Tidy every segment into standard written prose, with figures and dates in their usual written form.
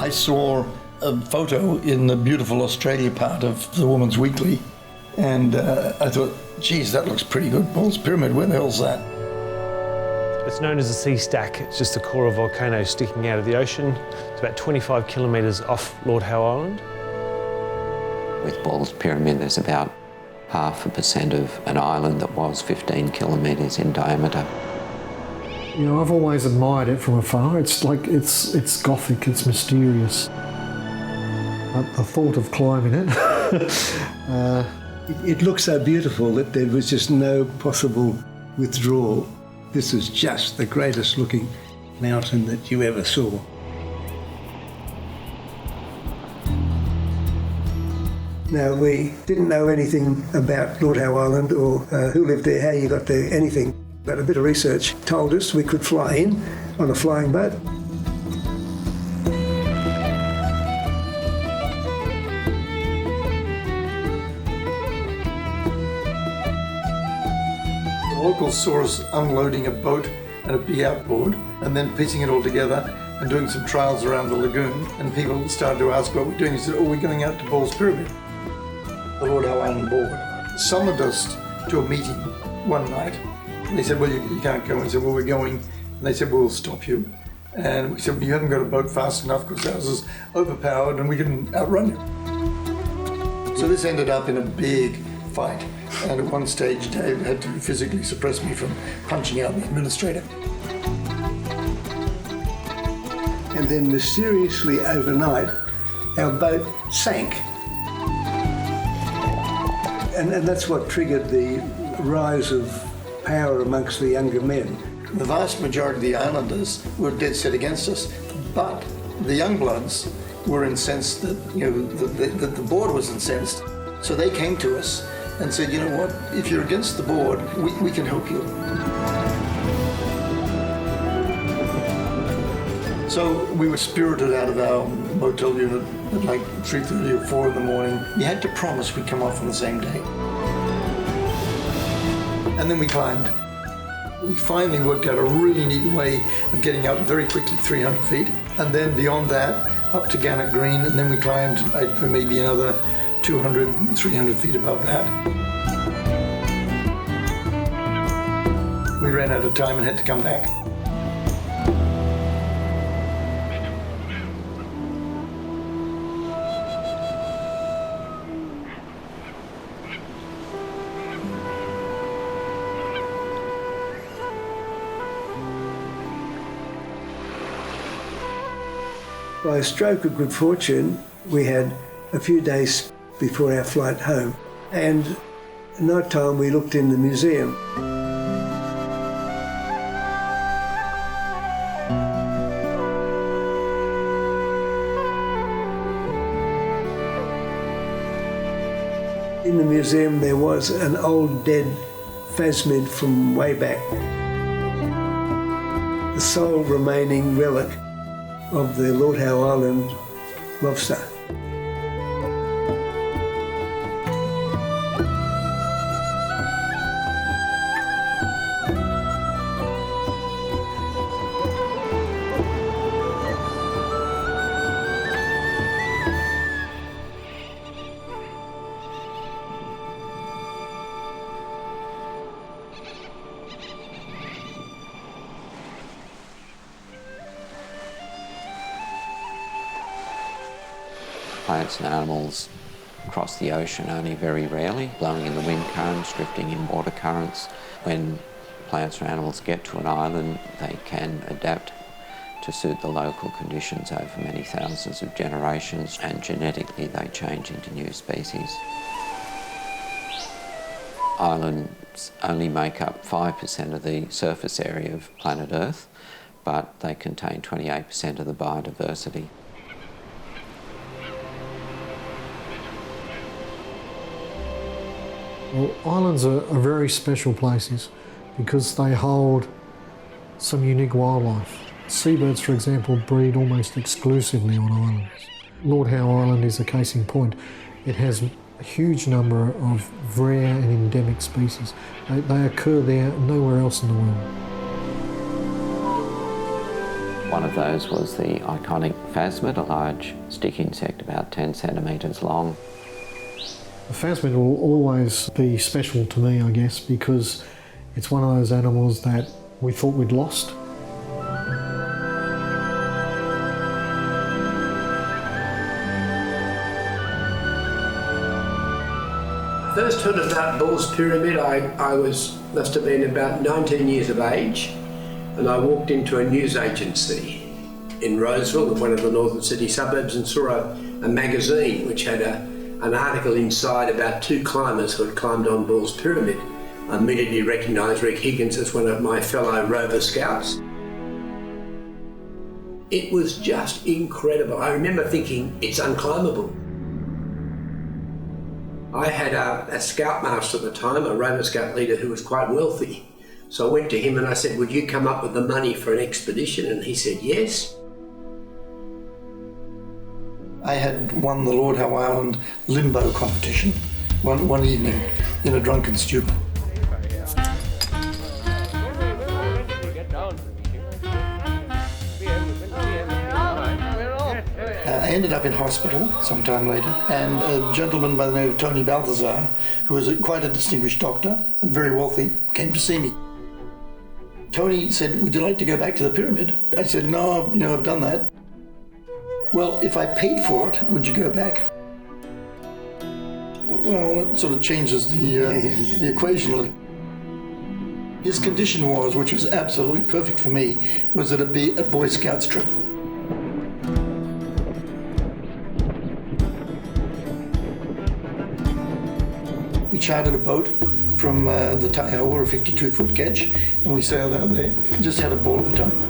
I saw a photo in the beautiful Australia part of the Woman's Weekly, and I thought, geez, that looks pretty good. Ball's Pyramid, where the hell's that? It's known as a sea stack. It's just a core of volcano sticking out of the ocean. It's about 25 kilometres off Lord Howe Island. With Ball's Pyramid, there's about 0.5% of an island that was 15 kilometres in diameter. You know, I've always admired it from afar. It's like, it's gothic, it's mysterious. The thought of climbing it. It looked so beautiful that there was just no possible withdrawal. This is just the greatest looking mountain that you ever saw. Now, we didn't know anything about Lord Howe Island or who lived there, how you got there, anything. But a bit of research told us we could fly in on a flying boat. The locals saw us unloading a boat and a big outboard and then piecing it all together and doing some trials around the lagoon, and people started to ask what we're doing. He said, oh, we're going out to Ball's Pyramid. The Lord Howe Island board summoned us to a meeting one night. And they said, well, you can't go. And I said, well, we're going. And they said, well, we'll stop you. And we said, well, you haven't got a boat fast enough because ours is overpowered and we can outrun you. So this ended up in a big fight. And at one stage, Dave had to physically suppress me from punching out the administrator. And then mysteriously overnight, our boat sank. And that's what triggered the rise of power amongst the younger men. The vast majority of the islanders were dead set against us, but the young bloods were incensed that, you know, that the board was incensed. So they came to us and said, you know what, if you're against the board, we can help you. So we were spirited out of our motel unit at like 3:30 or 4 in the morning. You had to promise we'd come off on the same day. And then we climbed. We finally worked out a really neat way of getting up very quickly, 300 feet. And then beyond that, up to Gannett Green, and then we climbed maybe another 200, 300 feet above that. We ran out of time and had to come back. By a stroke of good fortune, we had a few days before our flight home, and at night time we looked in the museum. In the museum there was an old dead phasmid from way back, the sole remaining relic of the Lord Howe Island lobster. Plants and animals cross the ocean only very rarely, blowing in the wind currents, drifting in water currents. When plants or animals get to an island, they can adapt to suit the local conditions over many thousands of generations, and genetically they change into new species. Islands only make up 5% of the surface area of planet Earth, but they contain 28% of the biodiversity. Well, islands are very special places because they hold some unique wildlife. Seabirds, for example, breed almost exclusively on islands. Lord Howe Island is a case in point. It has a huge number of rare and endemic species. They occur there nowhere else in the world. One of those was the iconic phasmid, a large stick insect about 10 centimetres long. The phasmid will always be special to me, I guess, because it's one of those animals that we thought we'd lost. First heard about Bull's Pyramid, I must have been about 19 years of age, and I walked into a news agency in Roseville, one of the northern city suburbs, and saw a magazine which had an article inside about 2 climbers who had climbed on Bull's Pyramid. I immediately recognised Rick Higgins as one of my fellow Rover Scouts. It was just incredible. I remember thinking, it's unclimbable. I had a scoutmaster at the time, a Rover Scout leader who was quite wealthy. So I went to him and I said, would you come up with the money for an expedition? And he said, yes. I had won the Lord Howe Island limbo competition one evening in a drunken stupor. I ended up in hospital sometime later, and a gentleman by the name of Tony Balthazar, who was quite a distinguished doctor and very wealthy, came to see me. Tony said, would you like to go back to the pyramid? I said, no, I've done that. Well, if I paid for it, would you go back? Well, that sort of changes the equation a little. His condition was, which was absolutely perfect for me, was that it be a Boy Scouts trip. We chartered a boat from the Taiawa, a 52-foot ketch, and we sailed out there. Just had a ball of a time.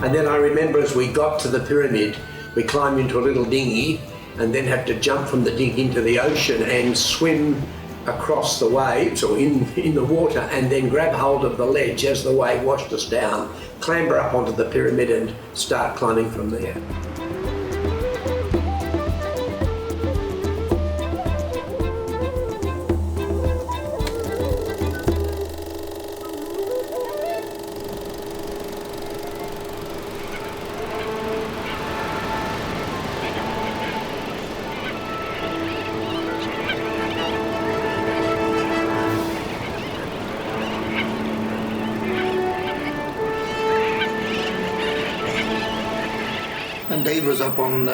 And then I remember as we got to the pyramid, we climbed into a little dinghy and then had to jump from the dinghy into the ocean and swim across the waves or in the water and then grab hold of the ledge as the wave washed us down, clamber up onto the pyramid and start climbing from there. And Dave was up on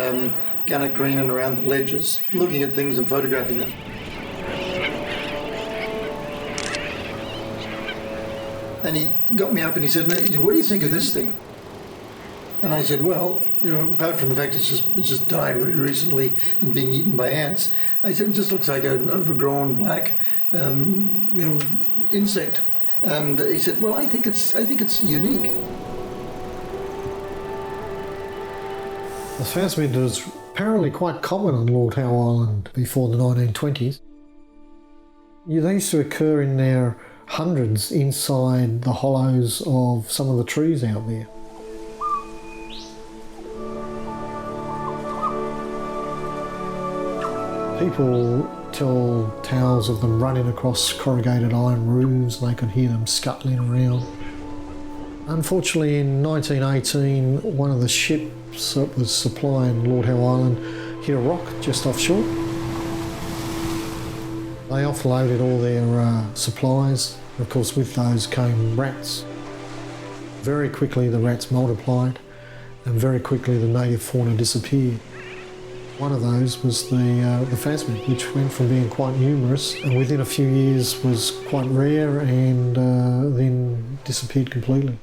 Gannett Green and around the ledges, looking at things and photographing them. And he got me up and he said, "What do you think of this thing?" And I said, "Well, apart from the fact it's just died very recently and being eaten by ants, I said it just looks like an overgrown black, insect." And he said, "Well, I think it's unique." The phasmid was apparently quite common on Lord Howe Island before the 1920s. They used to occur in their hundreds inside the hollows of some of the trees out there. People tell tales of them running across corrugated iron roofs, and they could hear them scuttling around. Unfortunately, in 1918, one of the ships that was supplying Lord Howe Island hit a rock just offshore. They offloaded all their supplies. Of course, with those came rats. Very quickly the rats multiplied, and very quickly the native fauna disappeared. One of those was the phasmid, which went from being quite numerous and within a few years was quite rare and then disappeared completely.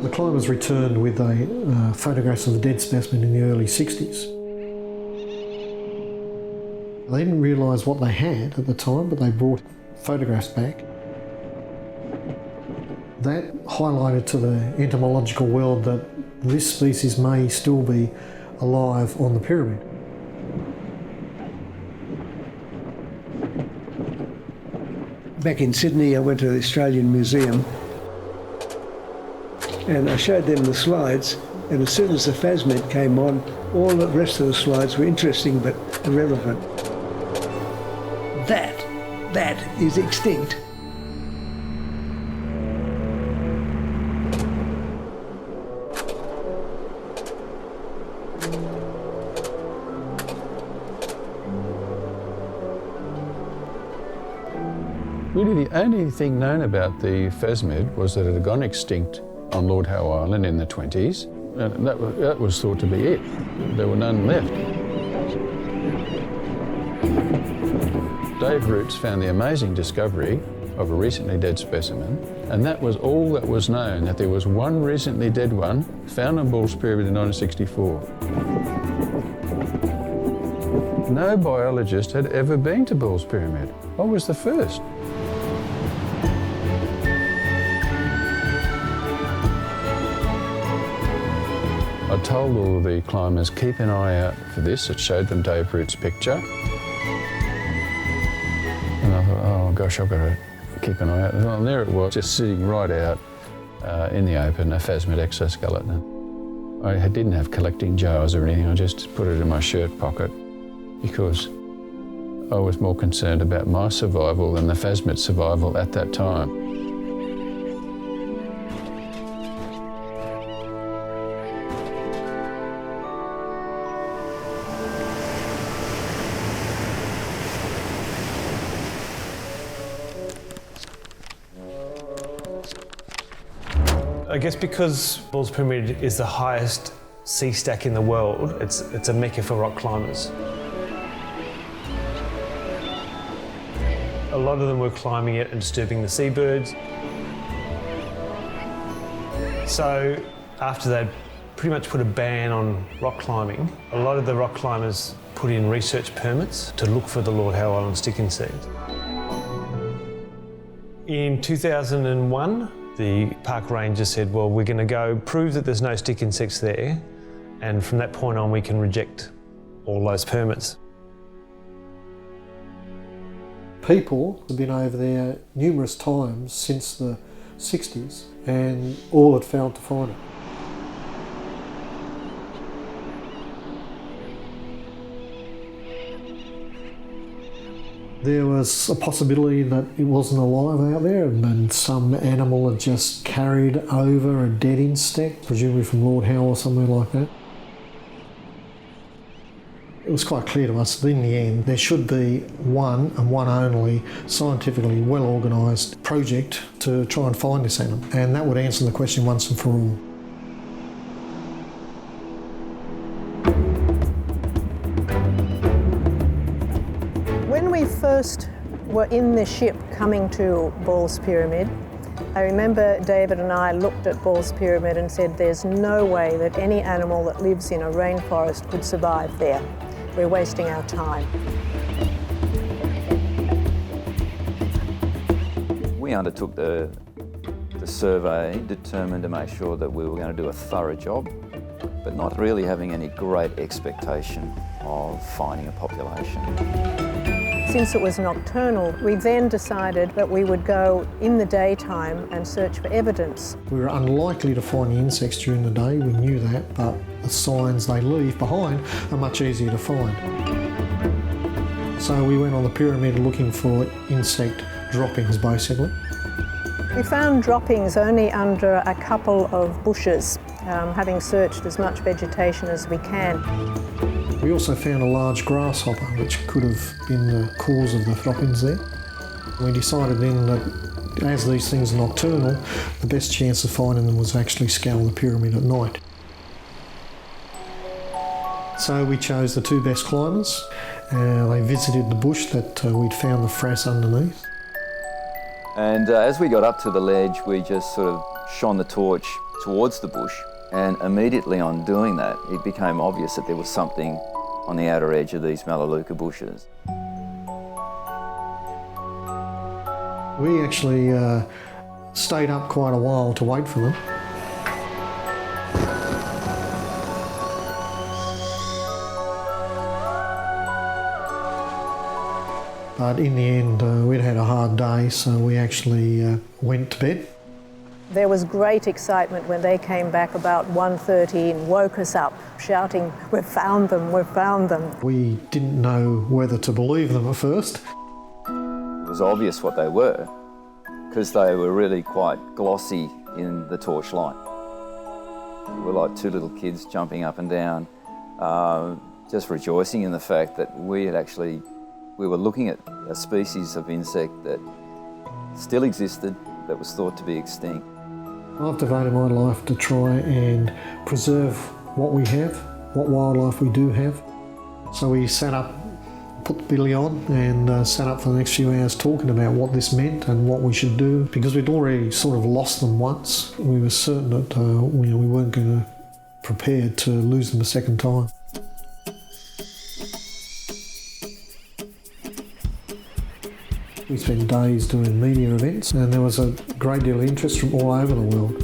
The climbers returned with photographs of the dead specimen in the early 60s. They didn't realise what they had at the time, but they brought photographs back. That highlighted to the entomological world that this species may still be alive on the pyramid. Back in Sydney, I went to the Australian Museum and I showed them the slides, and as soon as the phasmid came on, all the rest of the slides were interesting but irrelevant. That is extinct. Really, the only thing known about the phasmid was that it had gone extinct on Lord Howe Island in the 20s, and that was thought to be it. There were none left. Dave Roots found the amazing discovery of a recently dead specimen, and that was all that was known, that there was one recently dead one found on Ball's Pyramid in 1964. No biologist had ever been to Ball's Pyramid. I was the first. I told all of the climbers, keep an eye out for this. It showed them Dave Root's picture. And I thought, oh gosh, I've got to keep an eye out. And there it was, just sitting right out in the open, a phasmid exoskeleton. I didn't have collecting jars or anything. I just put it in my shirt pocket because I was more concerned about my survival than the phasmid's survival at that time. I guess because Ball's Pyramid is the highest sea stack in the world, it's a mecca for rock climbers. A lot of them were climbing it and disturbing the seabirds. So after they'd pretty much put a ban on rock climbing, a lot of the rock climbers put in research permits to look for the Lord Howe Island stick insect. In 2001, the park ranger said, well, we're going to go prove that there's no stick insects there, and from that point on we can reject all those permits. People have been over there numerous times since the 60s and all had failed to find it. There was a possibility that it wasn't alive out there and some animal had just carried over a dead insect, presumably from Lord Howe or somewhere like that. It was quite clear to us that in the end there should be one and one only scientifically well organised project to try and find this animal, and that would answer the question once and for all. When we first were in the ship coming to Ball's Pyramid, I remember David and I looked at Ball's Pyramid and said there's no way that any animal that lives in a rainforest could survive there. We're wasting our time. We undertook the survey, determined to make sure that we were going to do a thorough job, but not really having any great expectation of finding a population. Since it was nocturnal, we then decided that we would go in the daytime and search for evidence. We were unlikely to find the insects during the day, we knew that, but the signs they leave behind are much easier to find. So we went on the pyramid looking for insect droppings, basically. We found droppings only under a couple of bushes, having searched as much vegetation as we can. We also found a large grasshopper, which could have been the cause of the droppings there. We decided then that as these things are nocturnal, the best chance of finding them was actually scour the pyramid at night. So we chose the two best climbers. They visited the bush that we'd found the frass underneath. And as we got up to the ledge, we just sort of shone the torch towards the bush, and immediately on doing that, it became obvious that there was something on the outer edge of these Melaleuca bushes. We actually stayed up quite a while to wait for them. But in the end, we'd had a hard day, so we actually went to bed. There was great excitement when they came back about 1:30 and woke us up, shouting, "We've found them, we've found them." We didn't know whether to believe them at first. It was obvious what they were, because they were really quite glossy in the torchlight. They were like two little kids jumping up and down, just rejoicing in the fact that we were looking at a species of insect that still existed, but was thought to be extinct. I've devoted my life to try and preserve what we have, what wildlife we do have. So we sat up, put the billy on and sat up for the next few hours talking about what this meant and what we should do. Because we'd already sort of lost them once, we were certain that we weren't going to prepare to lose them a second time. We spent days doing media events and there was a great deal of interest from all over the world.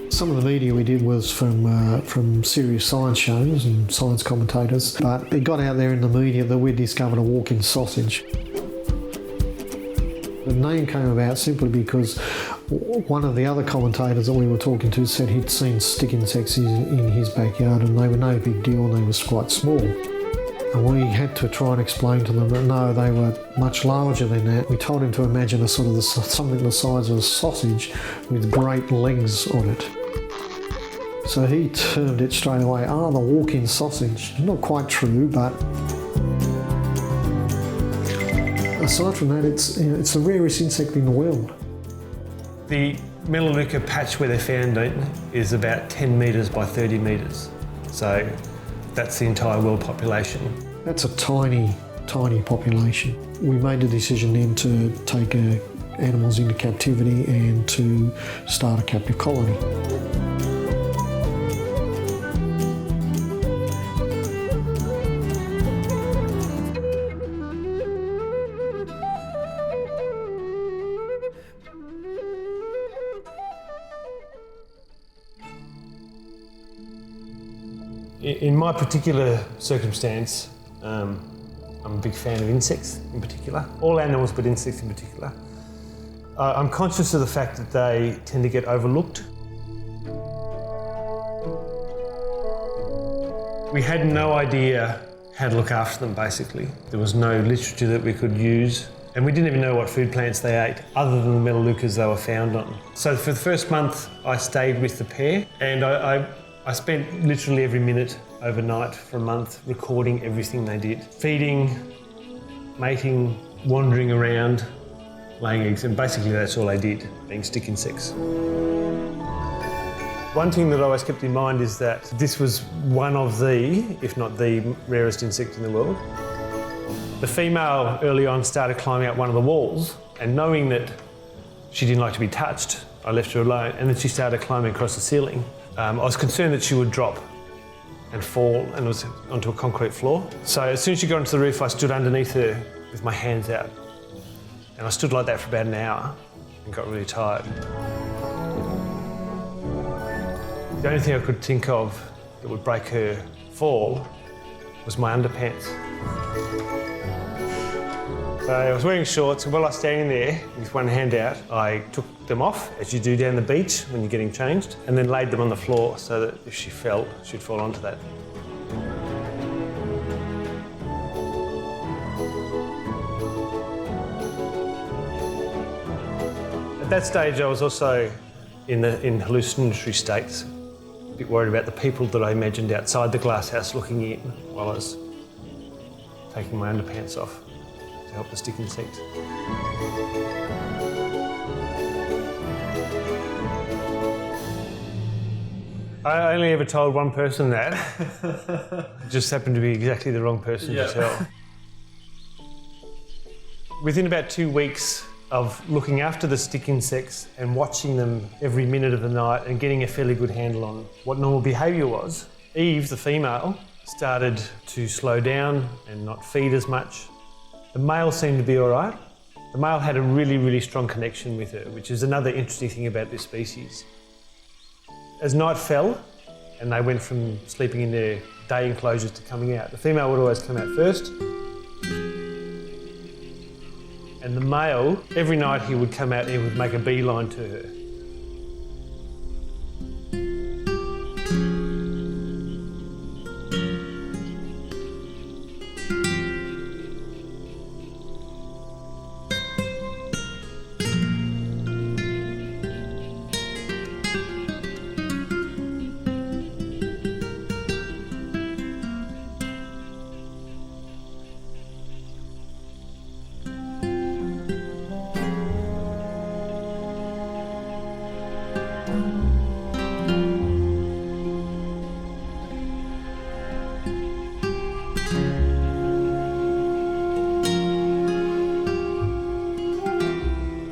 Some of the media we did was from serious science shows and science commentators, but it got out there in the media that we'd discovered a walk-in sausage. The name came about simply because one of the other commentators that we were talking to said he'd seen stick insects in his backyard and they were no big deal and they were quite small. And we had to try and explain to them that no, they were much larger than that. We told him to imagine something the size of a sausage with great legs on it. So he termed it straight away, the walk-in sausage. Not quite true, but aside from that, it's the rarest insect in the world. The Melaleuca patch where they found it is about 10 metres by 30 metres. So that's the entire world population. That's a tiny, tiny population. We made the decision then to take animals into captivity and to start a captive colony. In my particular circumstance, I'm a big fan of insects in particular, all animals but insects in particular. I'm conscious of the fact that they tend to get overlooked. We had no idea how to look after them basically. There was no literature that we could use and we didn't even know what food plants they ate other than the Melaleucas they were found on. So for the first month I stayed with the pair and I spent literally every minute overnight for a month recording everything they did. Feeding, mating, wandering around, laying eggs, and basically that's all they did, being stick insects. One thing that I always kept in mind is that this was one of the, if not the rarest insect in the world. The female early on started climbing up one of the walls and knowing that she didn't like to be touched, I left her alone and then she started climbing across the ceiling. I was concerned that she would drop and fall and was onto a concrete floor. So as soon as she got onto the roof, I stood underneath her with my hands out. And I stood like that for about an hour and got really tired. The only thing I could think of that would break her fall was my underpants. So I was wearing shorts, and while I was standing there with one hand out, I took them off, as you do down the beach when you're getting changed, and then laid them on the floor so that if she fell, she'd fall onto that. At that stage, I was also in hallucinatory states, a bit worried about the people that I imagined outside the glass house looking in while I was taking my underpants off to help the stick insect. I only ever told one person that. It just happened to be exactly the wrong person to tell. Within about 2 weeks of looking after the stick insects and watching them every minute of the night and getting a fairly good handle on what normal behaviour was, Eve, the female, started to slow down and not feed as much. The male seemed to be all right, The male had a really, really strong connection with her, which is another interesting thing about this species. As night fell and they went from sleeping in their day enclosures to coming out, the female would always come out first. And the male, every night he would come out and he would make a beeline to her.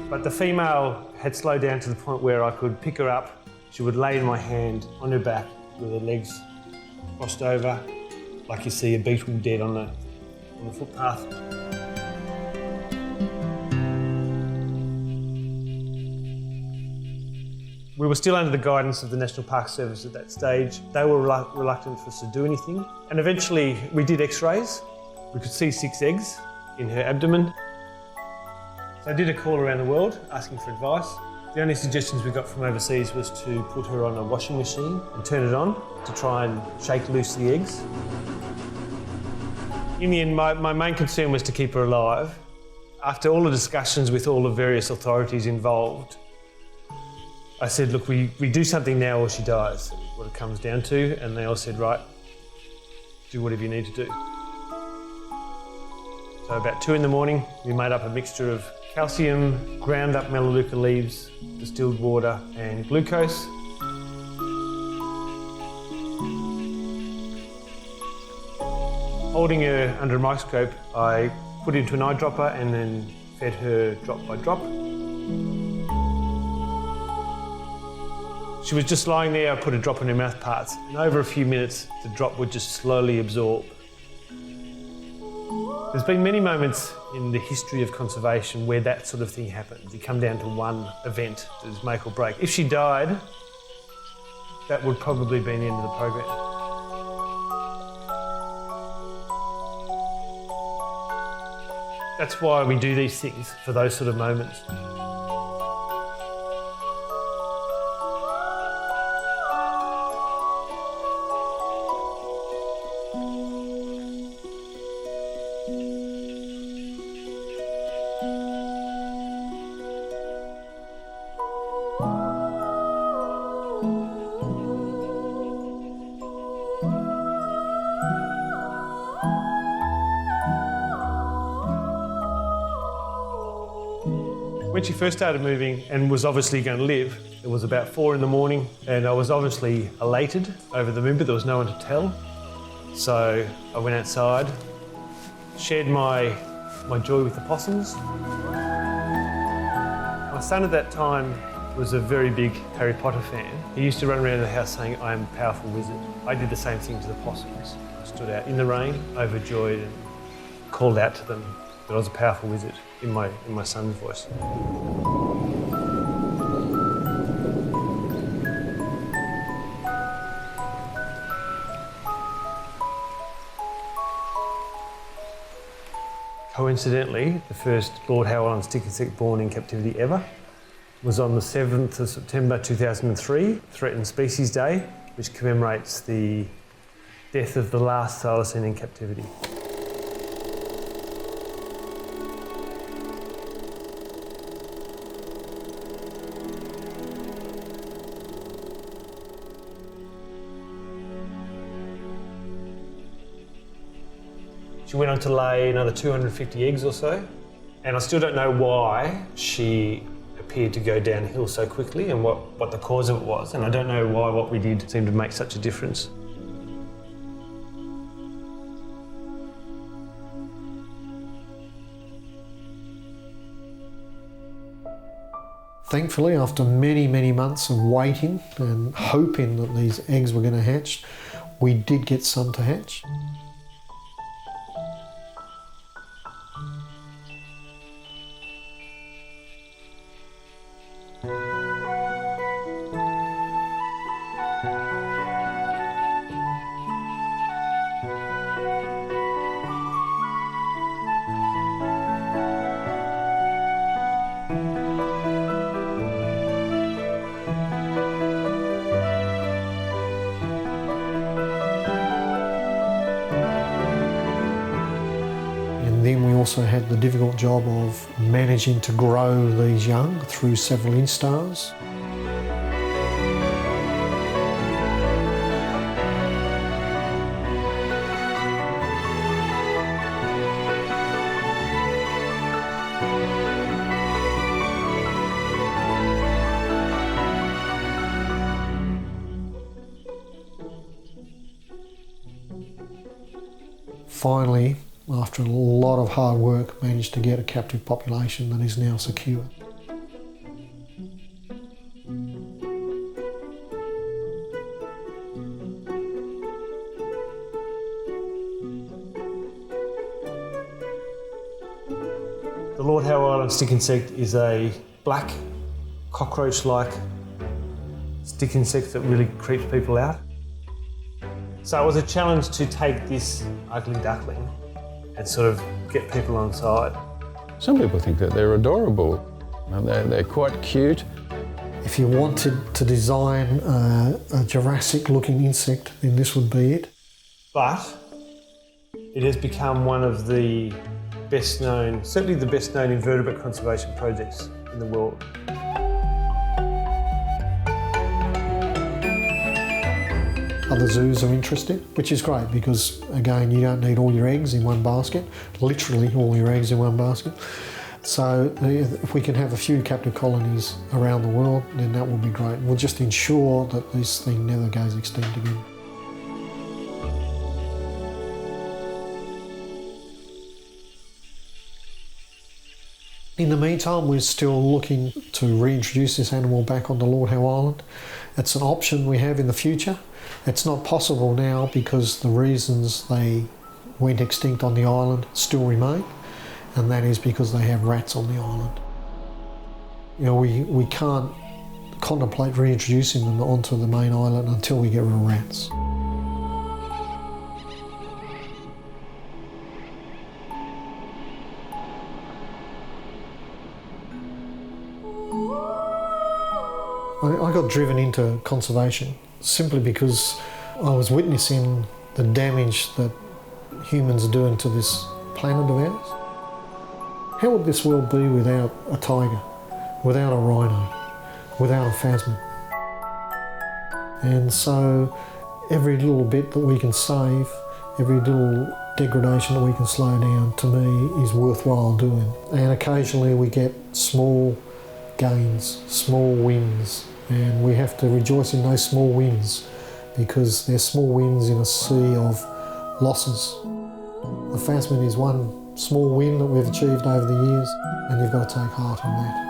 But the female had slowed down to the point where I could pick her up. She would lay in my hand on her back with her legs crossed over, like you see a beetle dead on the footpath. We were still under the guidance of the National Park Service at that stage. They were reluctant for us to do anything. And eventually we did x-rays. We could see 6 eggs in her abdomen. So I did a call around the world asking for advice. The only suggestions we got from overseas was to put her on a washing machine and turn it on to try and shake loose the eggs. In the end, my main concern was to keep her alive. After all the discussions with all the various authorities involved, I said, look, we do something now or she dies, what it comes down to, and they all said, right, do whatever you need to do. So about 2 in the morning, we made up a mixture of calcium, ground up melaleuca leaves, distilled water and glucose. Holding her under a microscope, I put into an eyedropper and then fed her drop by drop. She was just lying there, I put a drop in her mouth parts, and over a few minutes the drop would just slowly absorb. There's been many moments in the history of conservation where that sort of thing happens. You come down to one event that is make or break. If she died, that would probably be the end of the program. That's why we do these things, for those sort of moments. When she first started moving and was obviously going to live, it was about 4 in the morning and I was obviously elated over the moon, but there was no one to tell. So I went outside, shared my joy with the possums. My son at that time was a very big Harry Potter fan. He used to run around the house saying, I am a powerful wizard. I did the same thing to the possums. I stood out in the rain, overjoyed, and called out to them that I was a powerful wizard in my son's voice. Coincidentally, the first Lord Howe Island stick insect born in captivity ever was on the 7th of September 2003, Threatened Species Day, which commemorates the death of the last thylacine in captivity. She went on to lay another 250 eggs or so, and I still don't know why she appeared to go downhill so quickly and what the cause of it was, and I don't know why what we did seemed to make such a difference. Thankfully, after many, many months of waiting and hoping that these eggs were going to hatch, we did get some to hatch. And then we also had the difficult job of managing to grow these young through several instars. Finally, after a lot of hard work, managed to get a captive population that is now secure. The Lord Howe Island stick insect is a black, cockroach-like stick insect that really creeps people out. So it was a challenge to take this ugly duckling and sort of get people on side. Some people think that they're adorable. They're quite cute. If you wanted to design a Jurassic-looking insect, then this would be it. But it has become one of the best known, certainly the best known invertebrate conservation projects in the world. Other zoos are interested, which is great because, again, you don't need all your eggs in one basket, literally all your eggs in one basket. So if we can have a few captive colonies around the world, then that will be great. We'll just ensure that this thing never goes extinct again. In the meantime, we're still looking to reintroduce this animal back onto Lord Howe Island. It's an option we have in the future. It's not possible now because the reasons they went extinct on the island still remain, and that is because they have rats on the island. You know, we can't contemplate reintroducing them onto the main island until we get rid of rats. I got driven into conservation simply because I was witnessing the damage that humans are doing to this planet of ours. How would this world be without a tiger, without a rhino, without a phasmid? And so every little bit that we can save, every little degradation that we can slow down, to me, is worthwhile doing. And occasionally we get small gains, small wins, and we have to rejoice in those small wins because they're small wins in a sea of losses. The phasmid is one small win that we've achieved over the years, and you've got to take heart in that.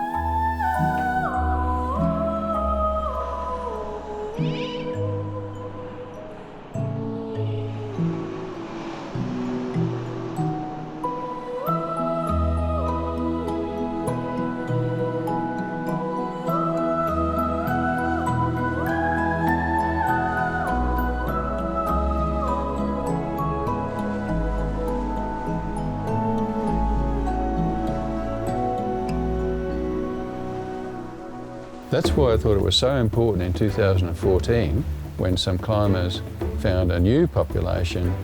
That's why I thought it was so important in 2014 when some climbers found a new population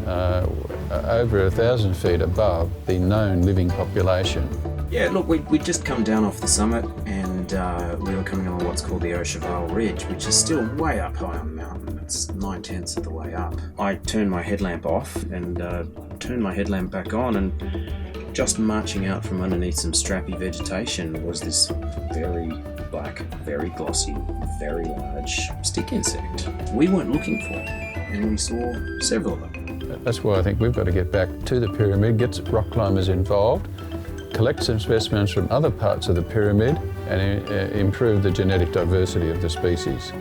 over 1,000 feet above the known living population. Yeah, look, we'd just come down off the summit and we were coming along what's called the Cheval Ridge, which is still way up high on the mountain. It's 9/10 of the way up. I turned my headlamp off and turned my headlamp back on, and just marching out from underneath some strappy vegetation was this very black, very glossy, very large stick insect. We weren't looking for it, and we saw several of them. That's why I think we've got to get back to the pyramid, get rock climbers involved, collect some specimens from other parts of the pyramid and improve the genetic diversity of the species.